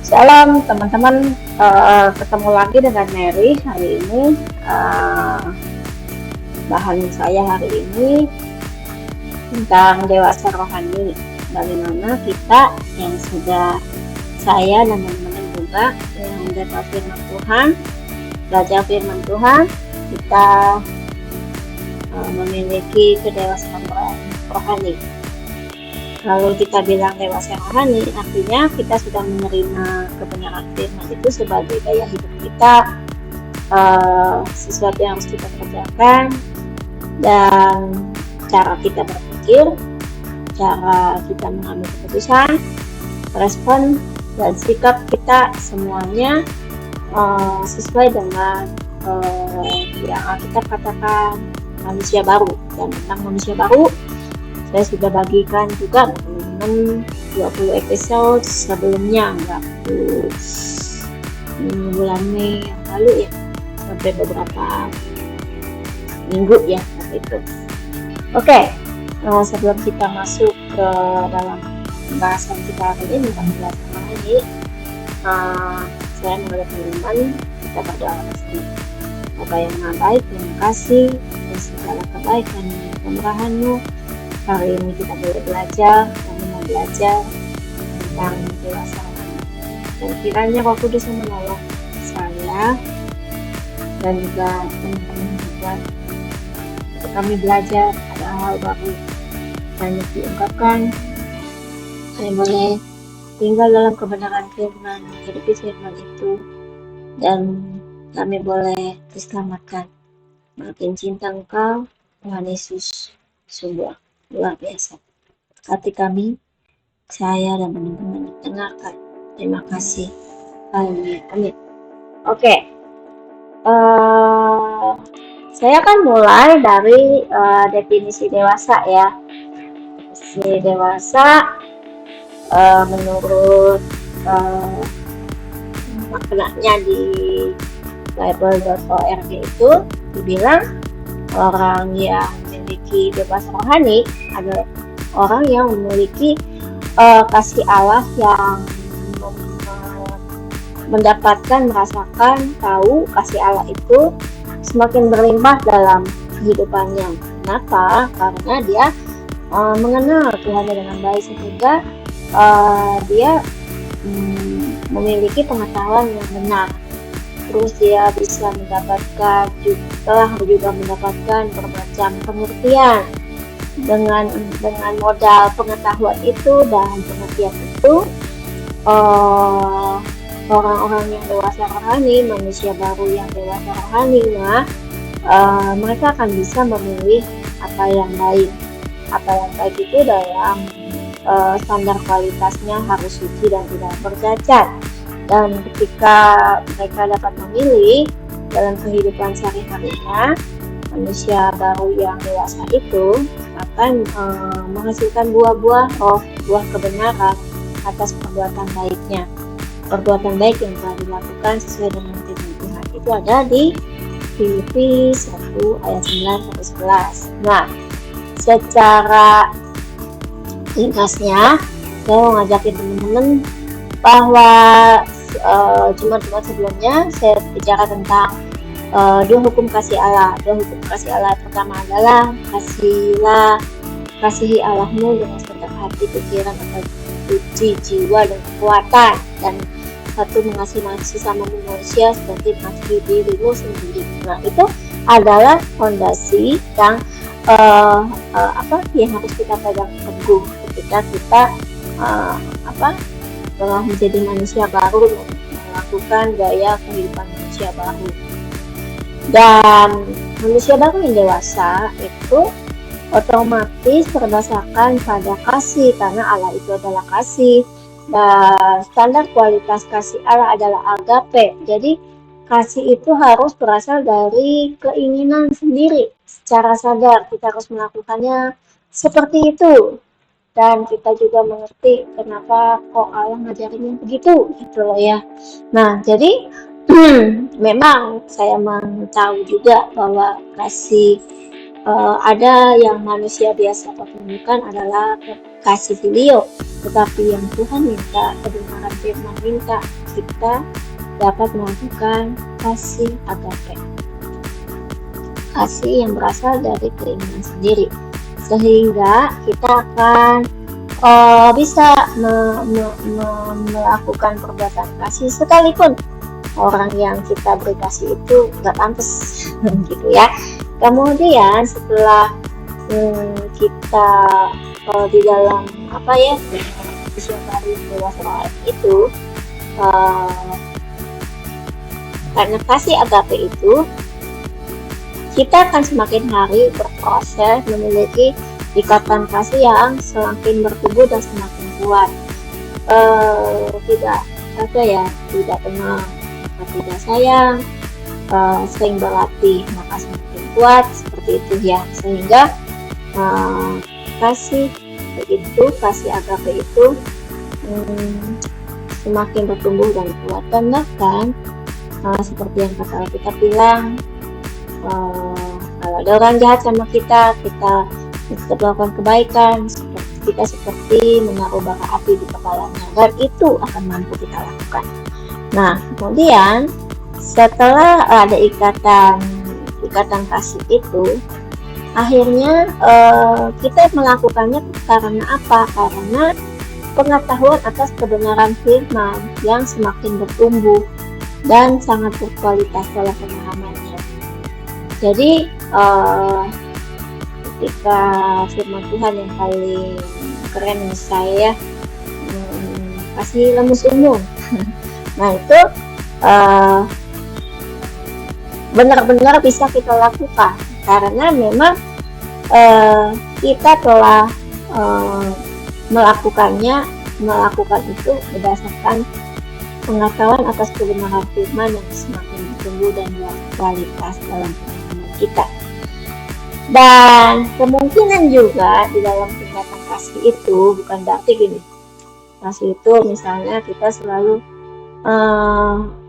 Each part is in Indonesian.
Salam teman-teman, ketemu lagi dengan Mary hari ini. eh, Bahan saya hari ini tentang dewasa rohani. Bagaimana kita yang sudah, saya dan teman-teman juga yang sudah tahu firman Tuhan, belajar firman Tuhan, kita memiliki kedewasaan rohani. Kalau kita bilang dewasa rohani, artinya kita sudah menerima kebenaran firman itu sebagai gaya hidup kita, sesuatu yang harus kita kerjakan, dan cara kita berpikir, cara kita mengambil keputusan, respon, dan sikap kita semuanya sesuai dengan yang kita katakan manusia baru. Dan tentang manusia baru, saya sudah bagikan juga teman-teman 20 episode sebelumnya, waktu bulan Mei yang lalu ya, sampai beberapa minggu ya seperti itu. Oke, sebelum kita masuk ke dalam pembahasan kita hari ini tentang dewasa rohani, saya mengajak teman-teman kita berdoa bersama. Bapa yang Maha Baik, terima kasih atas segala kebaikan dan kemurahan-Mu. Hari ini kita boleh belajar, kami mau belajar tentang dewasa rohani. Dan kiranya Roh Kudus yang menolong saya dan juga teman-teman juga untuk kami belajar, ada hal baru banyak diungkapkan. Kami boleh tinggal dalam kebenaran firman, menghidupi firman itu, dan kami boleh diselamatkan. Makin cinta Engkau, Tuhan Yesus, sungguh luar biasa. Hati kami, saya dan teman-teman dengarkan. Terima kasih. Haleluya. Amin. Oke. Saya akan mulai dari definisi dewasa ya. Definisi dewasa menurut maknanya di bible.org itu dibilang orang yang memiliki dewasa rohani adalah orang yang memiliki kasih Allah, yang mendapatkan, merasakan, tahu kasih Allah itu semakin berlimpah dalam kehidupannya. Kenapa? Karena dia mengenal Tuhan dengan baik, sehingga dia memiliki pengetahuan yang benar. Terus dia bisa mendapatkan, telah juga mendapatkan bermacam pengertian. Dengan modal pengetahuan itu dan pengertian itu, orang-orang yang dewasa rohani, manusia baru yang dewasa rohani, mereka akan bisa memilih apa yang baik. Apa yang baik itu dalam standar kualitasnya harus suci dan tidak bercacat. Dan ketika mereka dapat memilih dalam kehidupan sehari-harinya, manusia baru yang dewasa itu akan menghasilkan buah-buah roh, buah kebenaran atas perbuatan baiknya. Perbuatan baik yang telah dilakukan sesuai dengan firman Tuhan itu ada di Filipi 1 ayat 9-11. Nah, secara ringkasnya saya mau ngajakin teman-teman bahwa Jumat-Jumat sebelumnya saya bicara tentang dua hukum kasih Allah. Dua hukum kasih Allah pertama adalah kasihi Allahmu dengan segenap hati, pikiran, atau suci, jiwa, dan kekuatan. Dan satu, mengasihi sesama manusia seperti mengasihi dirimu sendiri. Nah, itu adalah fondasi yang yang harus kita pegang teguh ketika kita telah menjadi manusia baru, melakukan gaya kehidupan manusia baru. Dan manusia baru yang dewasa itu otomatis berdasarkan pada kasih, karena Allah itu adalah kasih. Dan standar kualitas kasih Allah adalah agape. Jadi kasih itu harus berasal dari keinginan sendiri, secara sadar kita harus melakukannya seperti itu. Dan kita juga mengerti kenapa kok Allah ngajarinnya begitu, gitu loh ya. Nah, jadi memang saya mau tahu juga bahwa kasih ada yang manusia biasa pertunjukkan adalah kasih filial. tetapi yang Tuhan minta, kebenaran firman minta kita dapat melakukan kasih agape, kasih yang berasal dari keinginan sendiri, sehingga kita akan bisa melakukan perbuatan kasih sekalipun orang yang kita beri kasih itu nggak pantas gitu ya. Kemudian setelah kita di dalam usia baru dewasa itu, karena kasih agape itu kita akan semakin hari berproses memiliki ikatan kasih yang semakin bertumbuh dan semakin kuat. Tidak kenal maka tidak sayang, sering berlatih maka semakin kuat, seperti itu ya. Sehingga kasih agape itu semakin bertumbuh dan kuat. Dan bahkan seperti yang kata kita bilang, kalau ada orang jahat sama kita tetap melakukan kebaikan, seperti menaruh bara api di kepalanya, dan itu akan mampu kita lakukan. Nah, kemudian setelah ada ikatan kasih itu, akhirnya kita melakukannya karena apa? Karena pengetahuan atas kebenaran firman yang semakin bertumbuh dan sangat berkualitas dalam pemahamannya. Jadi ketika firman Tuhan yang paling keren menurut saya kasih lemus umum. Nah, itu benar-benar bisa kita lakukan karena memang kita telah melakukan itu berdasarkan pengetahuan atas kebenaran firman yang semakin bertumbuh dan berkualitas dalam pemahaman kita. Dan kemungkinan juga di dalam tingkatan kasih itu bukan berarti gini, kasih itu misalnya kita selalu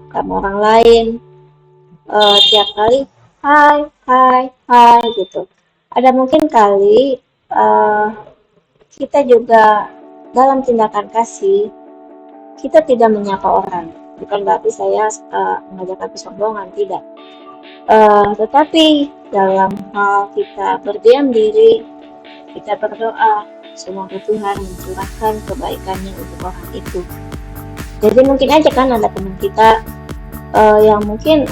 sama orang lain tiap kali hai gitu. Ada mungkin kali kita juga dalam tindakan kasih kita tidak menyapa orang, bukan berarti saya mengajarkan kesombongan, tidak. Tetapi dalam hal kita berdiam diri, kita berdoa, semoga Tuhan mencurahkan kebaikannya untuk orang itu. Jadi mungkin aja kan ada teman kita yang mungkin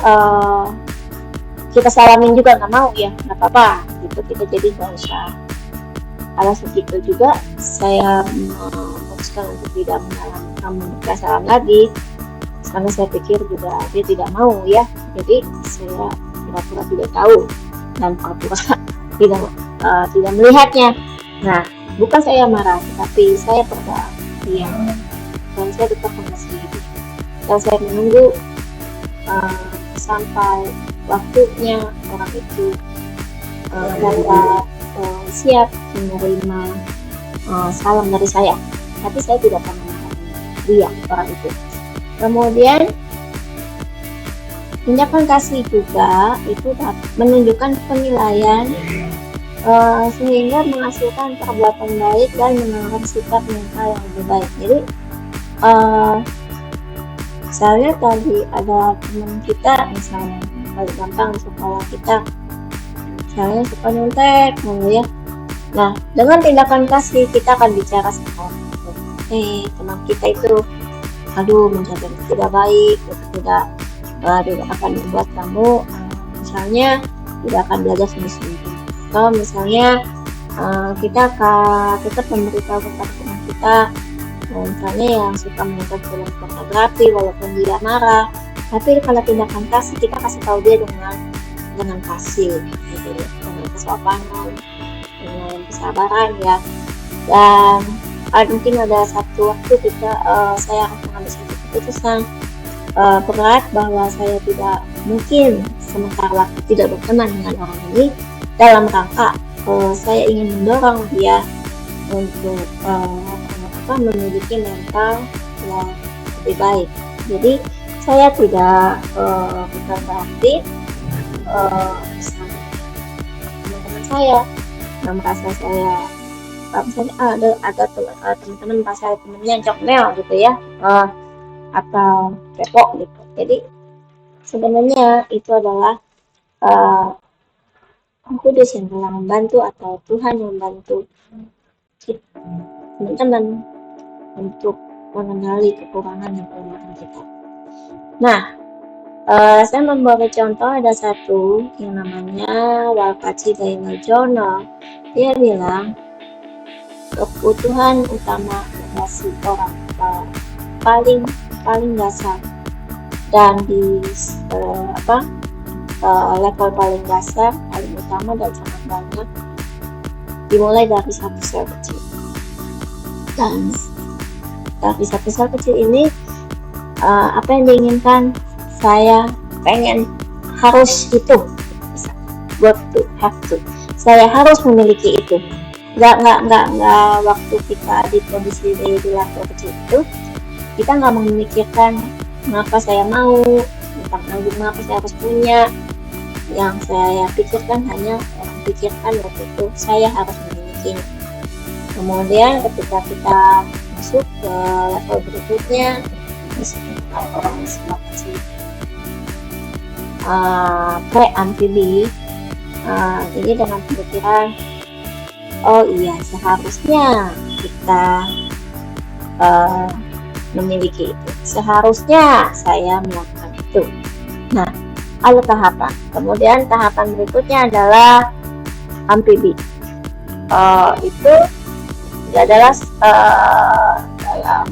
kita salamin juga nggak mau, ya nggak apa-apa gitu, kita jadi nggak usah. Alasan itu juga saya memutuskan untuk tidak menyalankan salam lagi, karena saya pikir juga dia tidak mau ya, jadi saya pura-pura tidak tahu dan pura-pura tidak melihatnya. Nah, bukan saya marah, tapi saya diam dan saya tetap mengasihi dia, dan saya menunggu sampai waktunya orang itu dapat siap menerima salam dari saya, tapi saya tidak akan mengenal dia, orang itu. Kemudian tindakan kasih juga itu menunjukkan penilaian sehingga menghasilkan perbuatan baik dan menawarkan sikap mental yang lebih baik. Jadi misalnya tadi ada teman kita, misalnya paling gampang di sekolah kita, misalnya suka nyontek ya. Nah, dengan tindakan kasih kita akan bicara sama teman kita itu, menjaga tidak baik, tidak akan membuat kamu misalnya tidak akan belajar sungguh-sungguh. Atau misalnya kita akan tetap memberitahu kepada teman kita, misalnya yang suka menonton film pornografi walaupun dia marah, tapi kalau tindakan kasih kita kasih tahu dia dengan kasih, gitu, dengan kesopanan, dengan kesabaran ya. Dan mungkin ada satu waktu saya akan mengambil satu keputusan berat bahwa saya tidak mungkin sementara waktu tidak berteman dengan orang ini, dalam rangka saya ingin mendorong dia untuk memiliki mental yang lebih baik. Jadi saya tidak bukan berarti teman-teman saya yang merasa saya kalau misalnya ada teman-teman merasa temennya joknel gitu ya, atau kepo gitu. Jadi sebenarnya itu adalah Kudus yang telah membantu atau Tuhan yang membantu teman-teman untuk mengenali kekurangan dan kelemahan kita. Nah, saya membawa contoh ada satu yang namanya Walkaci Daily Journal. Dia bilang kebutuhan utama bagi orang paling dasar dan di level paling dasar, paling utama dan sangat banyak dimulai dari satu sel kecil. Dan dari satu sel kecil ini apa yang diinginkan, saya pengen harus itu, got to, have to, saya harus memiliki itu. Nggak waktu kita di kondisi di level kecil itu, kita nggak memikirkan mengapa saya mau, tentang mengapa saya harus punya. Yang saya pikirkan hanya waktu itu saya harus memilikinya. Kemudian ketika kita masuk ke level berikutnya, orang seperti pre-amfibi, ini dengan pikiran, oh iya seharusnya kita memiliki itu, seharusnya saya melakukan itu. Nah, ada tahapan. Kemudian tahapan berikutnya adalah amfibi. Itu adalah dalam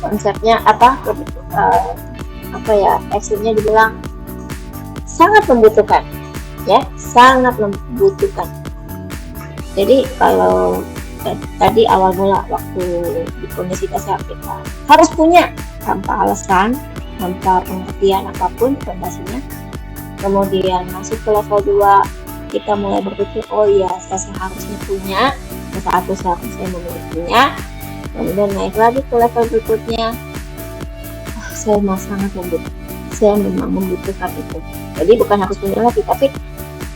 konsepnya actionnya dibilang sangat membutuhkan, ya, sangat membutuhkan. Jadi kalau tadi awal mula waktu di kondisi dasar kita harus punya tanpa alasan, tanpa pengertian apapun fondasinya. Kemudian masuk ke level 2, kita mulai berpikir, oh iya saya seharusnya punya, saat itu seharusnya saya memilikinya. Kemudian naik lagi ke level berikutnya, saya memang membutuhkan itu. Jadi bukan harus punya lagi, tapi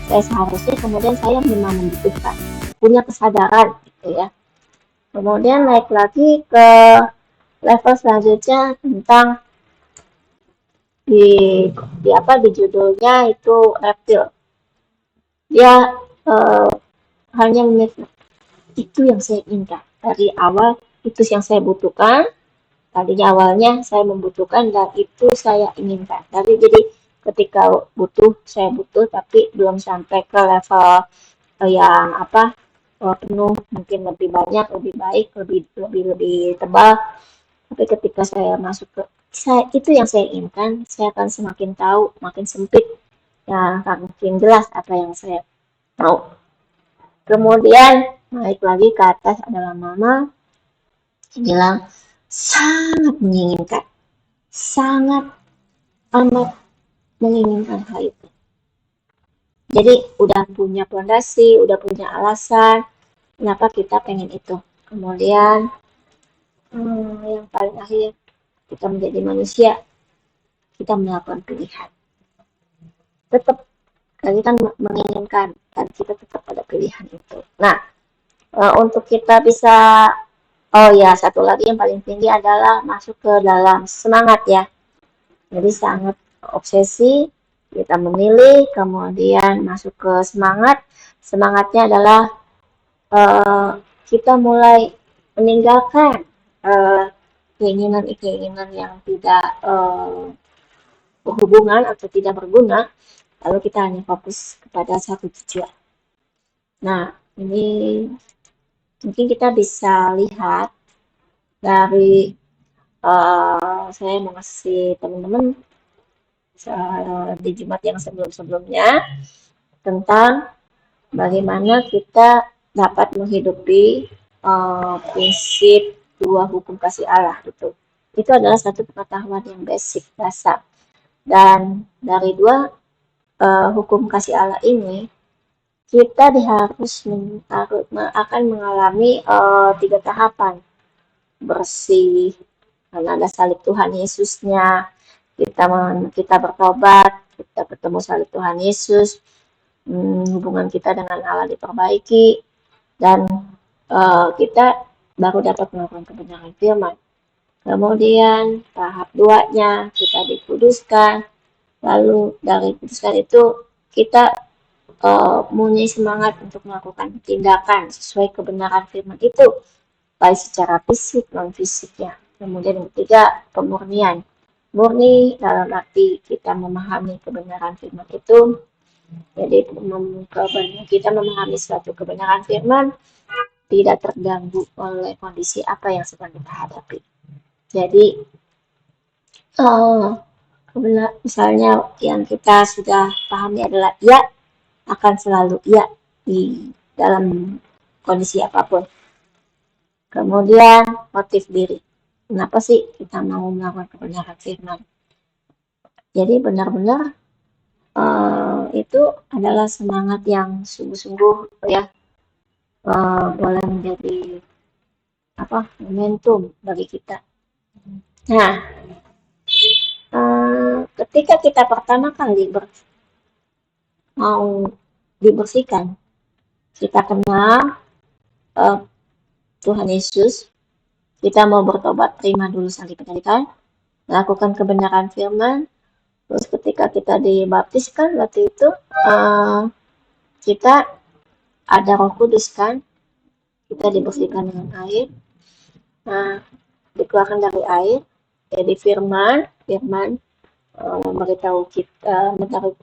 saya seharusnya, kemudian saya memang membutuhkan, punya kesadaran gitu ya. Kemudian naik lagi ke level selanjutnya tentang di judulnya itu reptil. Dia hanya memikirkan itu yang saya inginkan dari awal, itu yang saya butuhkan. Tadinya awalnya saya membutuhkan dan itu saya inginkan. Tapi jadi ketika saya butuh tapi belum sampai ke level yang penuh, mungkin lebih banyak, lebih baik, lebih tebal. Tapi ketika saya masuk ke itu yang saya inginkan, saya akan semakin tahu, makin sempit, ya makin jelas apa yang saya mau. Kemudian naik lagi ke atas adalah mama bilang sangat menginginkan, sangat amat menginginkan hal itu. Jadi udah punya fondasi, udah punya alasan kenapa kita pengen itu. Kemudian yang paling akhir, kita menjadi manusia, kita melakukan pilihan. Tetap kita menginginkan dan kita tetap ada pilihan itu. Nah, untuk kita bisa, satu lagi yang paling tinggi adalah masuk ke dalam semangat ya. Jadi sangat obsesi, kita memilih, kemudian masuk ke semangat. Semangatnya adalah kita mulai meninggalkan keinginan yang tidak berhubungan atau tidak berguna, lalu kita hanya fokus kepada satu tujuan. Nah, ini mungkin kita bisa lihat dari saya mengasih teman-teman di Jumat yang sebelum-sebelumnya tentang bagaimana kita dapat menghidupi prinsip 2 hukum kasih Allah itu. Itu adalah satu pengetahuan yang basic, dasar. Dan dari 2 hukum kasih Allah ini, kita akan mengalami 3 tahapan. Bersih, karena ada salib Tuhan Yesusnya, kita bertobat, kita bertemu salib Tuhan Yesus, hubungan kita dengan Allah diperbaiki, dan kita baru dapat melakukan kebenaran firman. Kemudian tahap 2-nya kita dikuduskan, lalu dari kuduskan itu kita mempunyai semangat untuk melakukan tindakan sesuai kebenaran firman itu, baik secara fisik non fisiknya. Kemudian yang ketiga, pemurnian. Murni dalam arti kita memahami kebenaran firman itu. Jadi kita memahami suatu kebenaran firman tidak terganggu oleh kondisi apa yang sedang kita hadapi. Jadi misalnya yang kita sudah pahami adalah ya, akan selalu ya di dalam kondisi apapun. Kemudian motif diri. Kenapa sih kita mau melakukan kebenaran firman? Jadi benar-benar itu adalah semangat yang sungguh-sungguh ya, boleh menjadi momentum bagi kita. Nah, ketika kita pertama kali mau dibersihkan, kita kenal Tuhan Yesus, kita mau bertobat, terima dulu salib penyakitan, lakukan kebenaran firman. Terus ketika kita dibaptiskan waktu itu kita ada Roh Kudus kan, kita dibersihkan dengan air, dikeluarkan dari air, jadi firman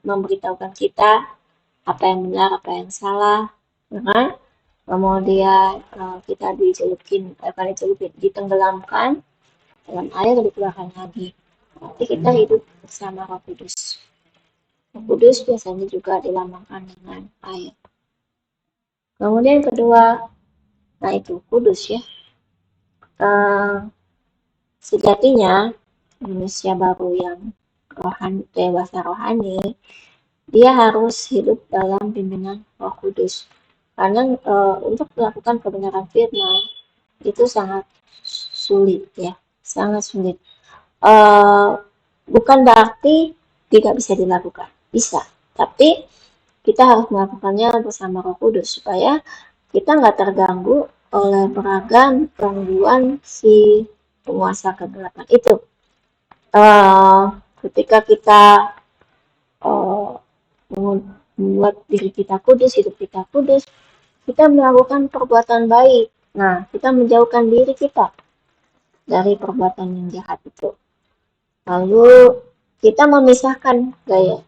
memberitahukan kita apa yang benar, apa yang salah, kan? Kemudian kita ditenggelamkan dalam air, dikeluarkan lagi. Nanti kita hidup bersama Roh Kudus. Roh Kudus biasanya juga dilambangkan dengan air. Kemudian kedua, nah itu kudus ya. Sejatinya manusia baru yang dewasa rohani, dia harus hidup dalam bimbingan Roh Kudus. Karena untuk melakukan kebenaran firman itu sangat sulit ya, sangat sulit. Bukan berarti tidak bisa dilakukan, bisa. Tapi kita harus melakukannya bersama Roh Kudus supaya kita nggak terganggu oleh beragam gangguan si penguasa kegelapan itu. Ketika kita membuat diri kita kudus, hidup kita kudus, kita melakukan perbuatan baik. Nah, kita menjauhkan diri kita dari perbuatan yang jahat itu. Lalu kita memisahkan gaya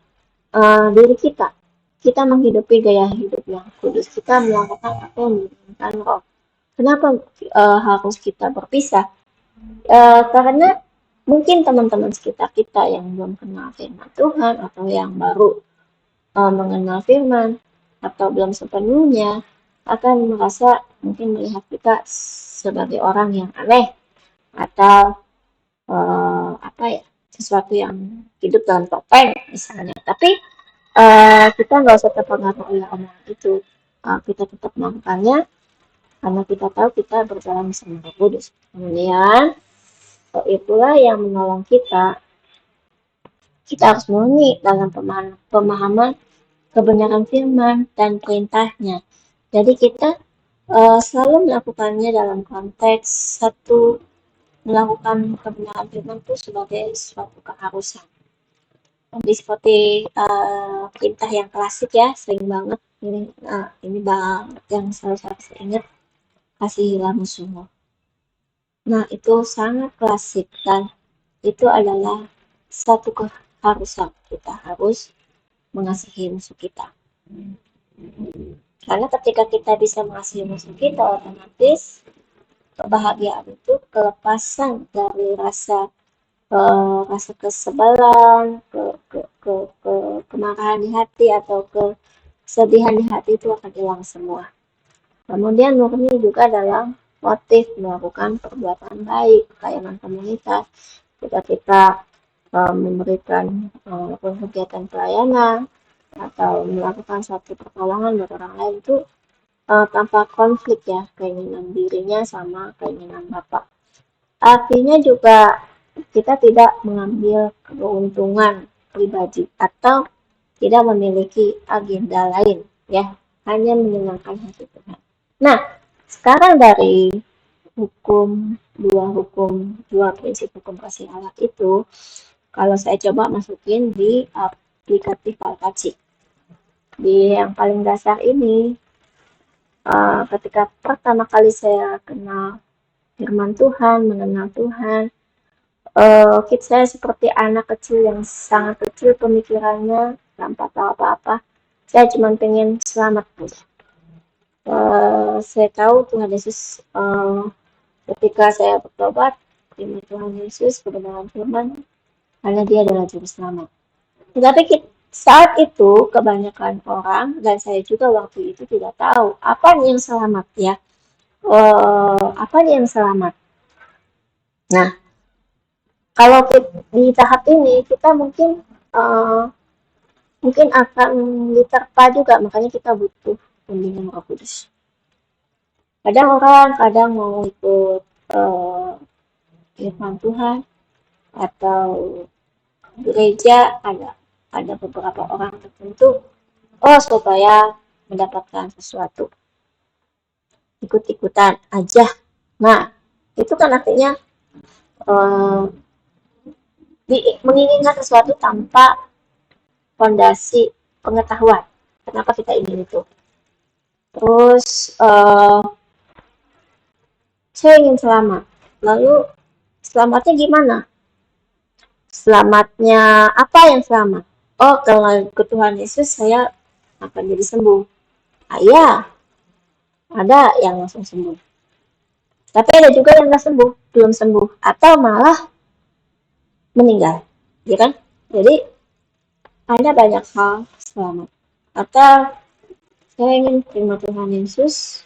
diri kita. Kita menghidupi gaya hidup yang kudus. Kita melakukan apa yang diinginkan Roh. Kenapa harus kita berpisah? Karena mungkin teman-teman sekitar kita yang belum kenal firman Tuhan atau yang baru mengenal firman atau belum sepenuhnya akan merasa mungkin melihat kita sebagai orang yang aneh atau sesuatu yang hidup dalam topeng misalnya. Tapi kita nggak usah terpengaruh oleh omongan itu. Kita tetap melakukannya karena kita tahu kita berjalan bersama Roh Kudus. Kemudian itulah yang menolong kita. Kita harus murni dalam pemahaman kebenaran firman dan perintahnya. Jadi kita selalu melakukannya dalam konteks melakukan kebenaran firman itu sebagai suatu keharusan. Jadi seperti perintah yang klasik ya, sering banget ini banget yang selalu saya ingat, kasihilah musuhmu. Nah, itu sangat klasik dan itu adalah satu keharusan, kita harus mengasihi musuh kita. Karena ketika kita bisa mengasihi musuh kita, otomatis kebahagiaan itu kelepasan dari rasa kesebalan, kemarahan di hati atau kesedihan di hati itu akan hilang semua. Kemudian murni juga dalam motif melakukan perbuatan baik, pelayanan komunitas. Jika kita memberikan kegiatan pelayanan atau melakukan suatu pertolongan buat orang lain itu tanpa konflik ya, keinginan dirinya sama keinginan Bapak. Artinya juga kita tidak mengambil keuntungan pribadi atau tidak memiliki agenda lain ya, hanya menyenangkan hati Tuhan. Nah, sekarang dari dua prinsip hukum kasih alat itu, kalau saya coba masukin di aplikatif Alkaci. Di yang paling dasar ini, ketika pertama kali saya kenal firman Tuhan, mengenal Tuhan, saya seperti anak kecil yang sangat kecil pemikirannya, tanpa tahu apa-apa. Saya cuma pengen selamat aja. Saya tahu Tuhan Yesus, ketika saya bertobat, terima Tuhan Yesus, kebenaran firman, karena dia adalah juru selamat. Tetapi saat itu kebanyakan orang, dan saya juga waktu itu tidak tahu apa yang selamat ya. Apa yang selamat. Nah, kalau di tahap ini kita mungkin akan diterpa juga, makanya kita butuh bimbingan Roh Kudus. Kadang mau ikut firman Tuhan atau gereja, ada beberapa orang tertentu, supaya mendapatkan sesuatu, ikut-ikutan aja. Nah, itu kan artinya menginginkan sesuatu tanpa fondasi pengetahuan kenapa kita ingin itu. Terus saya ingin selamat, lalu selamatnya gimana? Selamatnya apa yang selamat? Kalau ke Tuhan Yesus saya akan jadi sembuh. Ya, ada yang langsung sembuh, tapi ada juga yang nggak sembuh, belum sembuh, atau malah meninggal, ya kan? Jadi ada banyak hal selamat. Atau saya ingin terima Tuhan Yesus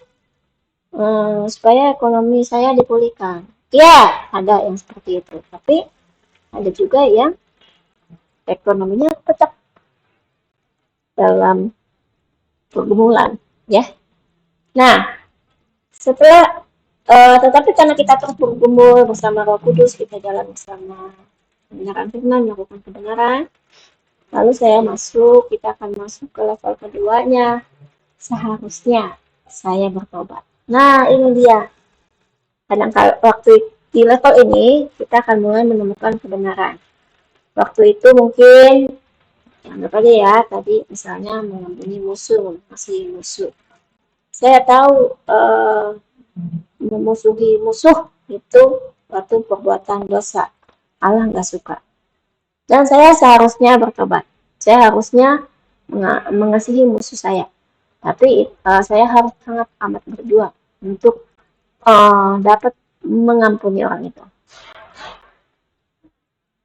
supaya ekonomi saya dipulihkan. Ya, ada yang seperti itu. Tapi ada juga yang ekonominya tetap dalam pergumulan, ya. Nah, tetapi karena kita terus bergumul bersama Roh Kudus, kita jalan bersama kebenaran firman, melakukan kebenaran. Lalu kita akan masuk ke level keduanya. Seharusnya saya bertobat. Nah, ini dia. Kadang waktu di level ini kita akan mulai menemukan kebenaran. Waktu itu mungkin anggap aja ya, tadi misalnya mengampuni musuh, masih musuh. Saya tahu memusuhi musuh itu suatu perbuatan dosa. Allah nggak suka. Dan saya seharusnya bertobat. Saya harusnya mengasihi musuh saya. Tapi saya harus sangat amat berjuang untuk dapat mengampuni orang itu.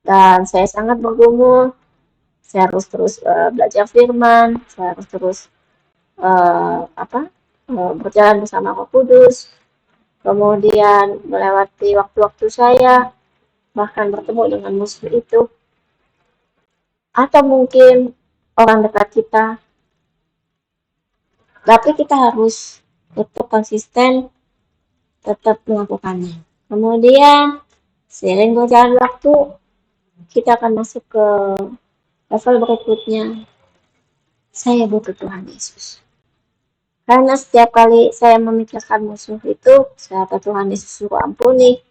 Dan saya sangat bergumul. Saya harus terus belajar firman. Saya harus terus berjalan bersama Roh Kudus. Kemudian melewati waktu-waktu saya, bahkan bertemu dengan musuh itu. Atau mungkin orang dekat kita. Tapi kita harus tetap konsisten, tetap melakukannya. Kemudian seiring berjalan waktu, kita akan masuk ke level berikutnya. Saya butuh Tuhan Yesus. Karena setiap kali saya memikirkan musuh itu, saya kata Tuhan Yesus suruh ampuni.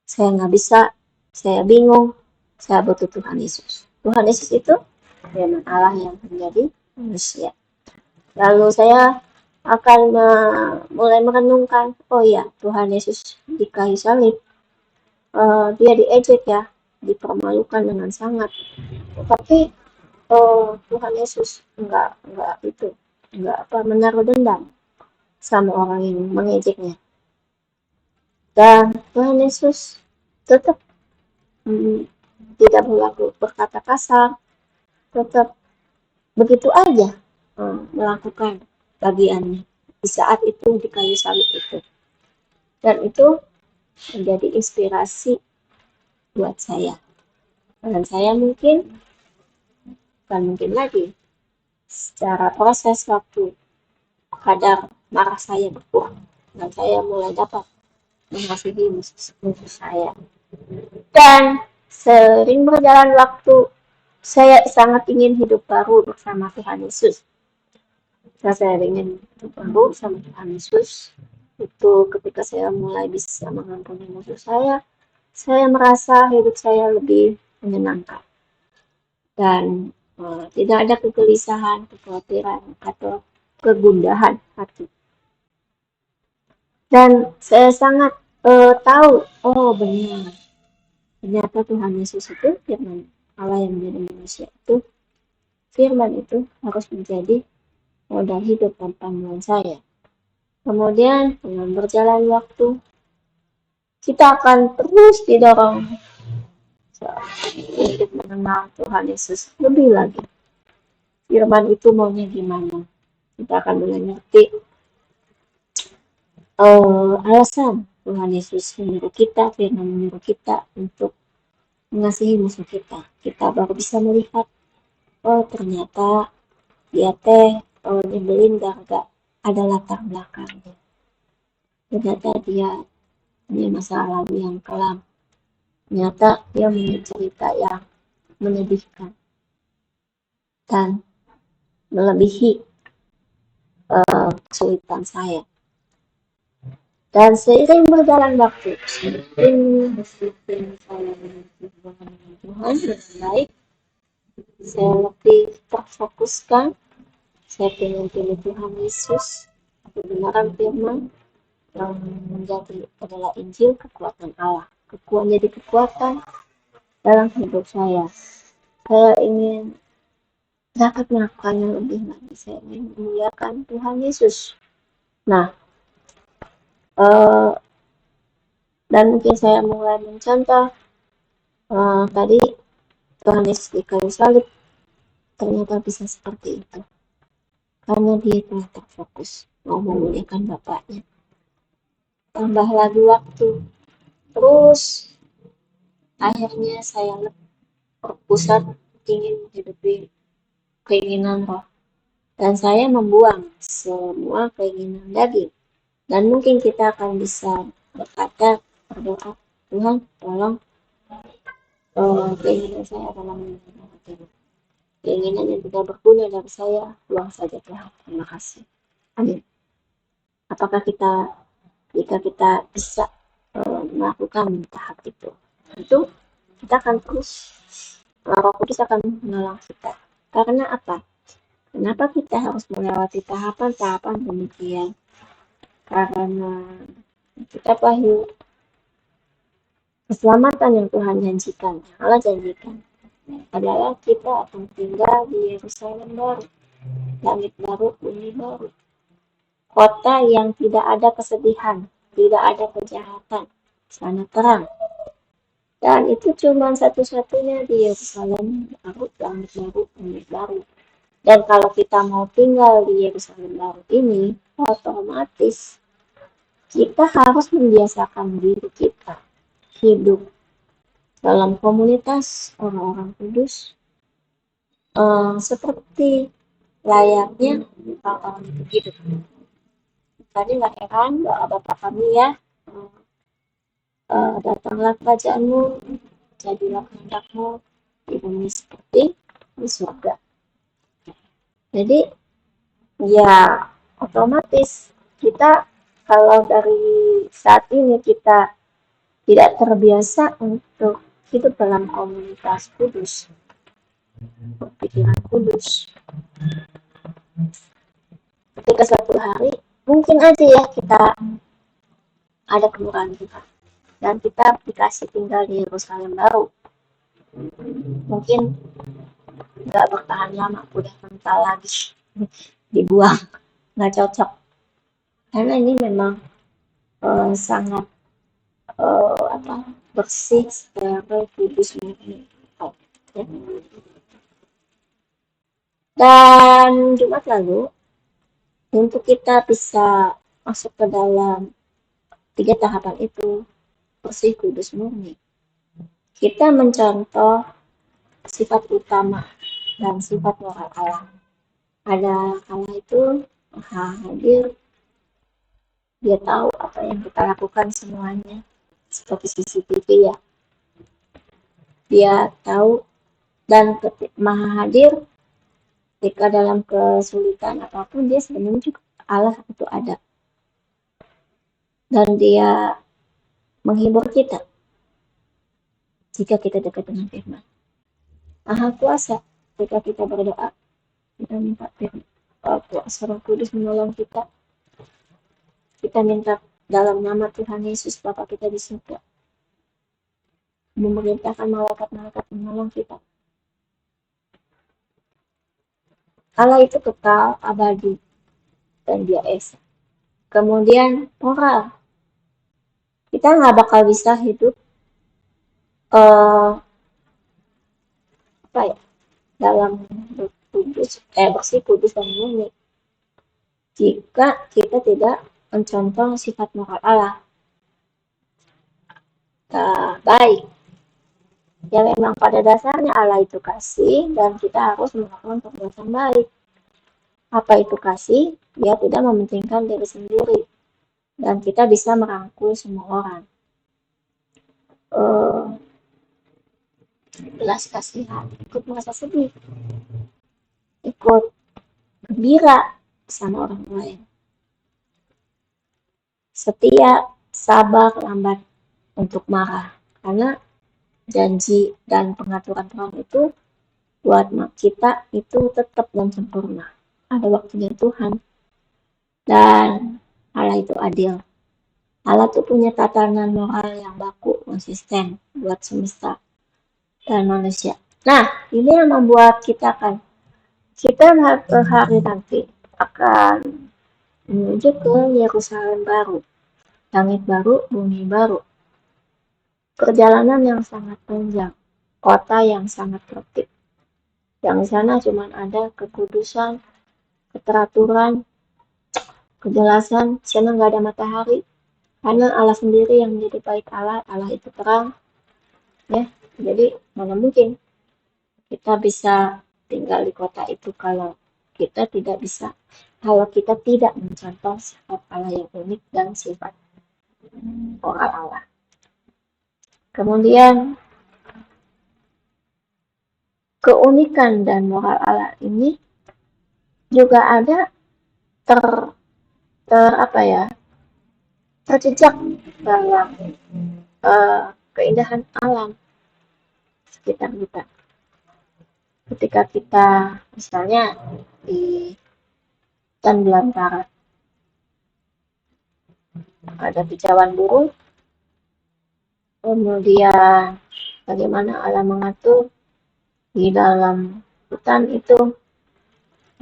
Saya nggak bisa, saya bingung, saya butuh Tuhan Yesus. Tuhan Yesus itu firman Allah yang menjadi manusia. Lalu saya akan mulai merenungkan, Tuhan Yesus di kayu salib, dia diejek ya, dipermalukan dengan sangat. Tapi Tuhan Yesus enggak menaruh dendam sama orang yang mengejeknya. Dan Tuhan Yesus tetap tidak berkata kasar, tetap begitu aja melakukan bagiannya di saat itu di kayu salib itu. Dan itu menjadi inspirasi buat saya. Dan saya bukan mungkin lagi, secara proses waktu, kadar marah saya berkurang. Dan saya mulai dapat mengasihi musuh saya. Dan sering berjalan waktu, saya sangat ingin hidup baru bersama Tuhan Yesus. Saya ingin bertemu sama Tuhan Yesus itu ketika saya mulai bisa mengampuni musuh saya merasa hidup saya lebih menyenangkan dan tidak ada kegelisahan, kekhawatiran atau kegundahan hati. Dan saya sangat tahu, oh benar, ternyata Tuhan Yesus itu firman Allah yang menjadi manusia itu, firman itu harus menjadi modal hidup dan panduan saya. Kemudian dengan berjalan waktu, kita akan terus didorong untuk mengenal Tuhan Yesus lebih lagi. Firman itu maunya gimana? Kita akan mulai ngerti alasan Tuhan Yesus menyuruh kita, firman menyuruh kita untuk mengasihi musuh kita. Kita baru bisa melihat, oh ternyata dia nyebelin gara ada latar belakangnya. Ternyata dia punya masa lalu yang kelam. Ternyata dia punya cerita yang menyedihkan dan melebihi kesulitan saya. Dan seiring berjalan waktu, semakin saya berhubungan dengan Tuhan dengan baik, saya lebih terfokuskan, saya ingin pilih Tuhan Yesus, kebenaran firman yang menjadi adalah Injil, kekuatan Allah. Jadi kekuatan dalam hidup saya. Saya ingin dapat melakukannya lebih lagi. Saya ingin memuliakan Tuhan Yesus. Nah, dan mungkin saya mulai mencontoh tadi Tuhan Yesus di kayu salib ternyata bisa seperti itu karena dia telah terfokus mau memuliakan Bapaknya. Tambah lagi waktu, terus akhirnya saya berpusat ingin hidupi keinginan roh dan saya membuang semua keinginan daging. Dan mungkin kita akan bisa berkata, berdoa, Tuhan tolong keinginan saya adalah menyenangkan hatimu. Keinginan yang tidak berguna dari saya, buang saja Tuhan. Terima kasih. Amin. Apakah jika kita bisa melakukan tahap itu, kita akan terus, Roh Kudus akan menolong kita. Karena apa? Kenapa kita harus melewati tahapan-tahapan demikian? Karena kita pahit keselamatan yang Tuhan janjikan, Allah janjikan adalah kita akan tinggal di Yerusalem baru, langit baru, bumi baru, kota yang tidak ada kesedihan, tidak ada kejahatan, sana terang. Dan itu cuma satu-satunya di Yerusalem baru, langit baru, bumi baru. Dan kalau kita mau tinggal di Yerusalem baru ini, otomatis kita harus membiasakan diri kita hidup dalam komunitas orang-orang kudus seperti layaknya orang-orang itu hidup. Tadi nggak heran Bapak kami ya, datanglah kerajaanmu, jadilah kehendakmu di bumi seperti di surga. Jadi ya otomatis kita kalau dari saat ini kita tidak terbiasa untuk hidup dalam komunitas kudus, pikiran kudus, ketika suatu hari mungkin aja ya kita ada kemurahan Tuhan dan kita dikasih tinggal di Yerusalem baru, mungkin nggak bertahan lama, udah mental lagi dibuang, nggak cocok karena ini memang sangat bersih, steril, kudus, murni. Dan Jumat lalu untuk kita bisa masuk ke dalam 3 tahapan itu, bersih, kudus, murni, kita mencontoh sifat utama dan sifat moral Allah. Ada Allah itu Maha Hadir, dia tahu apa yang kita lakukan semuanya, seperti CCTV ya. Dia tahu dan Maha Hadir ketika dalam kesulitan apapun, dia sebenarnya juga Allah itu ada. Dan dia menghibur kita jika kita dekat dengan firman. Maha kuasa ketika kita berdoa, kita minta firman. Kuasa Roh Kudus menolong kita. Kita minta dalam nama Tuhan Yesus Bapa kita di surga, memerintahkan malaikat-malaikat menolong kita. Allah itu kekal, abadi, dan dia esa. Kemudian moral, kita nggak bakal bisa hidup apa ya, dalam bersih, kudus, dan murni jika kita tidak mencontoh sifat moral Allah. Baik, ya memang pada dasarnya Allah itu kasih dan kita harus melakukan perbuatan baik. Apa itu kasih? Dia tidak mementingkan diri sendiri dan kita bisa merangkul semua orang. Belas kasihan, ikut merasa sedih, ikut gembira sama orang lain. Setia, sabar, lambat untuk marah. Karena janji dan pengaturan Tuhan itu buat kita itu tetap dan sempurna. Ada waktunya Tuhan. Dan Allah itu adil. Allah tuh punya tatanan moral yang baku, konsisten buat semesta dan manusia. Nah, ini yang membuat kita hari nanti akan menuju ke Yerusalem baru, langit baru, bumi baru. Perjalanan yang sangat panjang, kota yang sangat tertib. Yang di sana cuma ada kekudusan, keteraturan, kejelasan. Di sana nggak ada matahari, karena Allah sendiri yang menjadi bait Allah. Allah itu terang, ya. Jadi mana mungkin kita bisa tinggal di kota itu kalau kita tidak mencontoh sifat Allah yang unik dan sifat moral Allah. Kemudian keunikan dan moral Allah ini juga ada terjejak dalam keindahan alam sekitar kita. Ketika kita misalnya di hutan belantara ada kicauan burung, kemudian bagaimana Allah mengatur di dalam hutan itu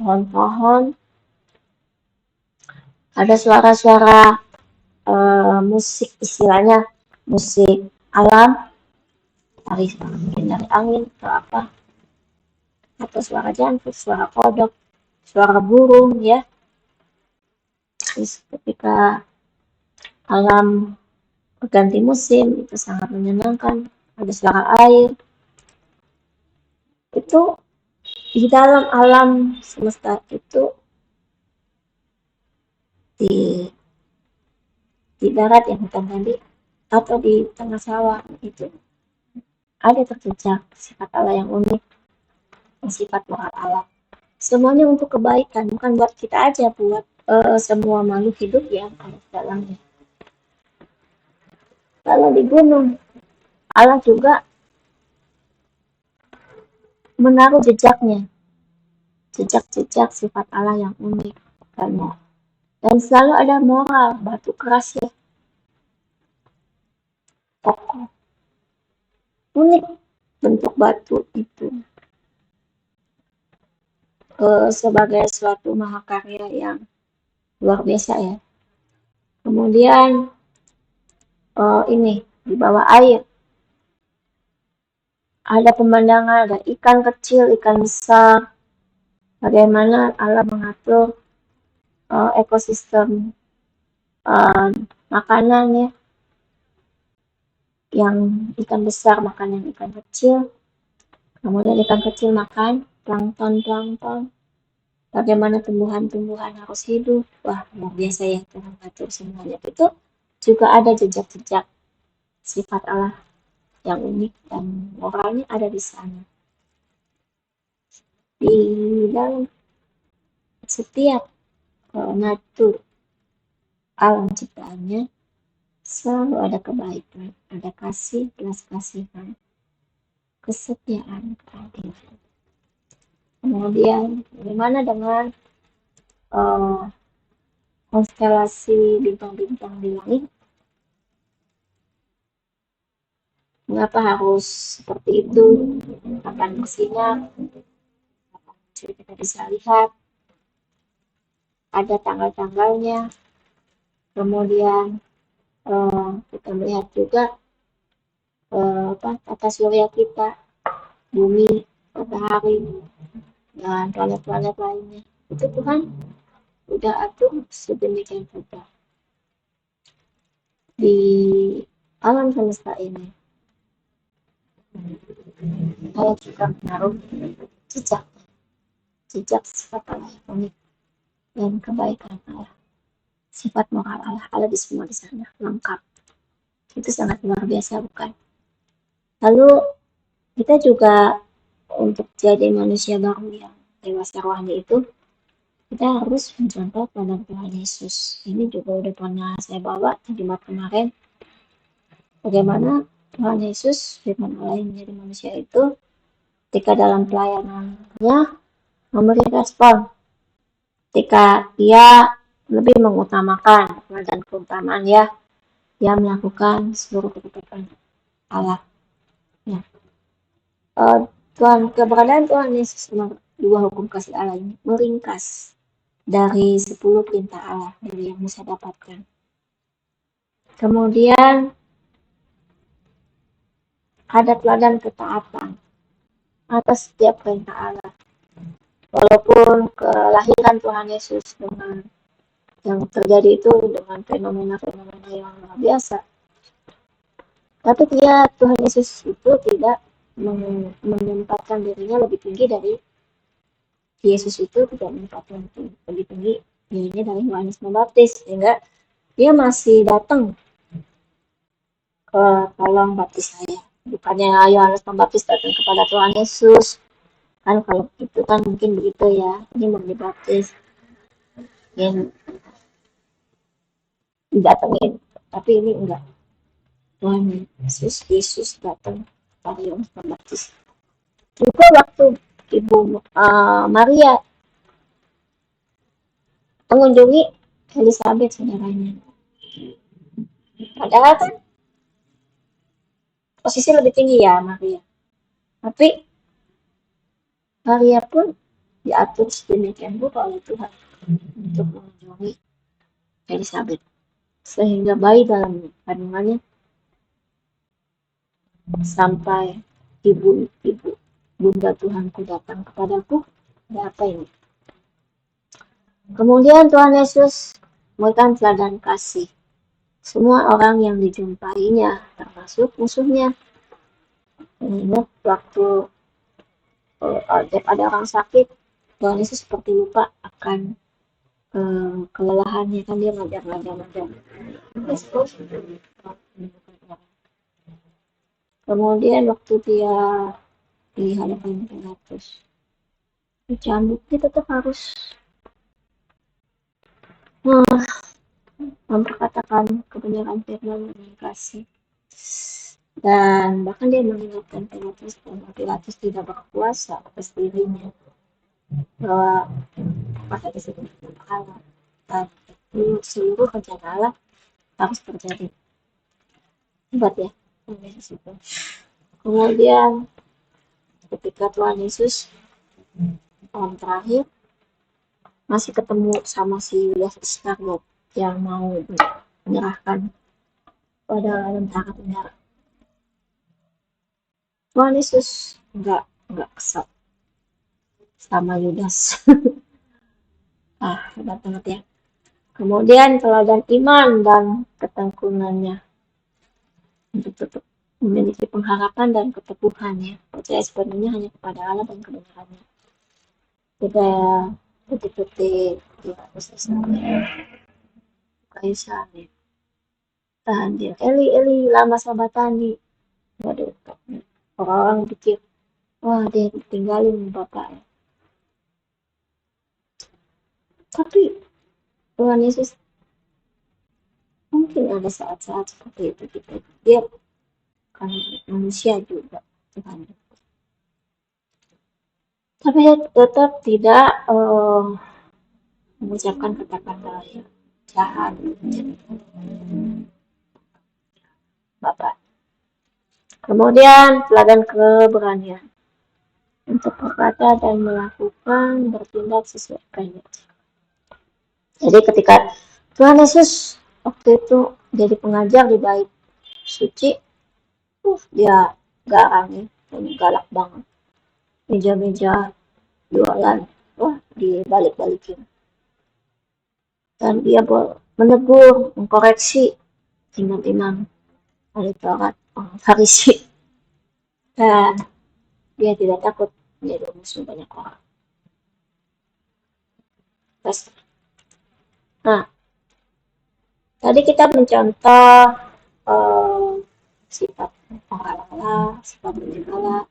pohon-pohon, ada suara-suara musik, istilahnya musik alam, mungkin dari angin atau apa, atau suara jantung, suara kodok, suara burung, ya. Terus ketika alam berganti musim itu sangat menyenangkan, ada suara air. Itu di dalam alam semesta itu, di darat yang hutan tadi atau di tengah sawah itu ada terjejak sifat Allah yang unik, sifat moral Allah. Semuanya untuk kebaikan, bukan buat kita aja, buat semua makhluk hidup yang ada di dalamnya. Kalau di gunung, Allah juga menaruh jejak sifat Allah yang unik dan selalu ada moral, batu keras, ya, kokoh, unik bentuk batu itu sebagai suatu mahakarya yang luar biasa, ya. Kemudian ini di bawah air ada pemandangan, ada ikan kecil, ikan besar, bagaimana Allah mengatur ekosistem makanan, ya, yang ikan besar makan yang ikan kecil, kemudian ikan kecil makan plankton, bagaimana tumbuhan-tumbuhan harus hidup. Wah, luar biasa, ya, Tuhan atur semuanya. Itu juga ada jejak-jejak sifat Allah yang unik dan moralnya ada di sana. di dalam setiap natur alam ciptaannya selalu ada kebaikan, ada kasih, belas kasihan, kesetiaan, keadilan. Kemudian bagaimana dengan uh, konstelasi bintang-bintang di langit? Mengapa harus seperti itu? Kapan fungsinya? Kita bisa lihat ada tanggal-tanggalnya. Kemudian kita melihat juga tata surya kita, bumi, matahari, dan planet-planet lainnya. Itu Tuhan udah atur sedemikian rupa di alam semesta ini. Saya juga menaruh jejak sifat Allah yang unik dan kebaikan Allah, sifat moral Allah ada di semua di sana lengkap. Itu sangat luar biasa, bukan? Lalu kita juga untuk jadi manusia baru yang dewasa rohani itu, kita harus mencontoh teladan Tuhan Yesus. Ini juga udah pernah saya bawa di Jumat kemarin. Bagaimana Tuhan Yesus, firman Allah yang menjadi manusia itu, ketika dalam pelayanannya memberi respon. Ketika dia lebih mengutamakan dan keutamaan ya, dia melakukan seluruh ketetapan Allah. Ya. Keberadaan Tuhan Yesus nomor 2 hukum kasih Allah ini meringkas dari 10 perintah Allah dari yang Musa dapatkan. Kemudian ada teladan ketaatan atas setiap perintah Allah. Walaupun kelahiran Tuhan Yesus dengan yang terjadi itu dengan fenomena-fenomena yang luar biasa, tapi Tuhan Yesus itu tidak menempatkan dirinya lebih tinggi dari Yesus itu tidak menempatkan lebih tinggi dirinya dari Yohanes Pembaptis, sehingga dia masih datang ke kolong baptis saya. Bukannya Yohanes Pembaptis datang kepada Tuhan Yesus, kan kalau itu kan mungkin begitu ya, ini mau dibaptis yang didatengin, tapi ini enggak. Tuhan Yesus datang kepada Yohanes Pembaptis. Juga waktu Ibu Maria mengunjungi Elizabeth saudaranya, padahal kan posisi lebih tinggi ya Maria, tapi Maria pun diatur sedemikian rupa oleh Tuhan untuk mengunjungi Elizabeth, sehingga bayi dalam kandungannya sampai ibu Bunda Tuhanku datang kepadaku. Ada apa ini? Kemudian Tuhan Yesus memberikan teladan kasih semua orang yang dijumpainya, termasuk musuhnya. Ingat waktu ada orang sakit, Tuhan Yesus seperti lupa akan kelelahannya, kan dia ngajar. Kemudian waktu dia di hadapan Pilatus dicambuk, dia tetap harus memperkatakan kebenaran firman dengan kasih, dan bahkan dia mengingatkan Pilatus bahwa Pilatus tidak berkuasa atas dirinya, bahwa pada disebut Allah dan seluruh rencana Allah harus terjadi. Hebat ya Tuhan Yesus itu. Kemudian ketika Tuhan Yesus terakhir masih ketemu sama si Yudas Iskariot yang mau menyerahkan pada tentara. Tuhan Yesus enggak kesal sama Yudas. Hebat banget ya. Kemudian teladan iman dan ketekunannya untuk tetap memiliki pengharapan dan keteguhannya, percaya sepenuhnya hanya kepada Allah dan kebenarannya. Kita detik-detik dia prosesnya Kaisar nih tahan dia Eli lama sabatani. Waduh, orang-orang pikir wah dia tinggalin bapaknya, Tapi Tuhan Yesus mungkin ada saat-saat seperti itu gitu. Dia kan manusia juga Tuhan. Tapi dia tetap tidak mengucapkan kata-kata yang jahat Bapak. Kemudian teladan keberanian untuk berkata dan melakukan bertindak sesuai kehendak. Jadi ketika Tuhan Yesus waktu itu jadi pengajar di bait suci, dia garang dan galak banget. Meja-meja jualan, wah dibalik-balikin. Dan dia menegur, mengkoreksi imam-imam ahli Taurat, Farisi. Dan dia tidak takut menjadi musuh banyak orang. Nah, tadi kita mencontoh sifat Allah, sifat Allah.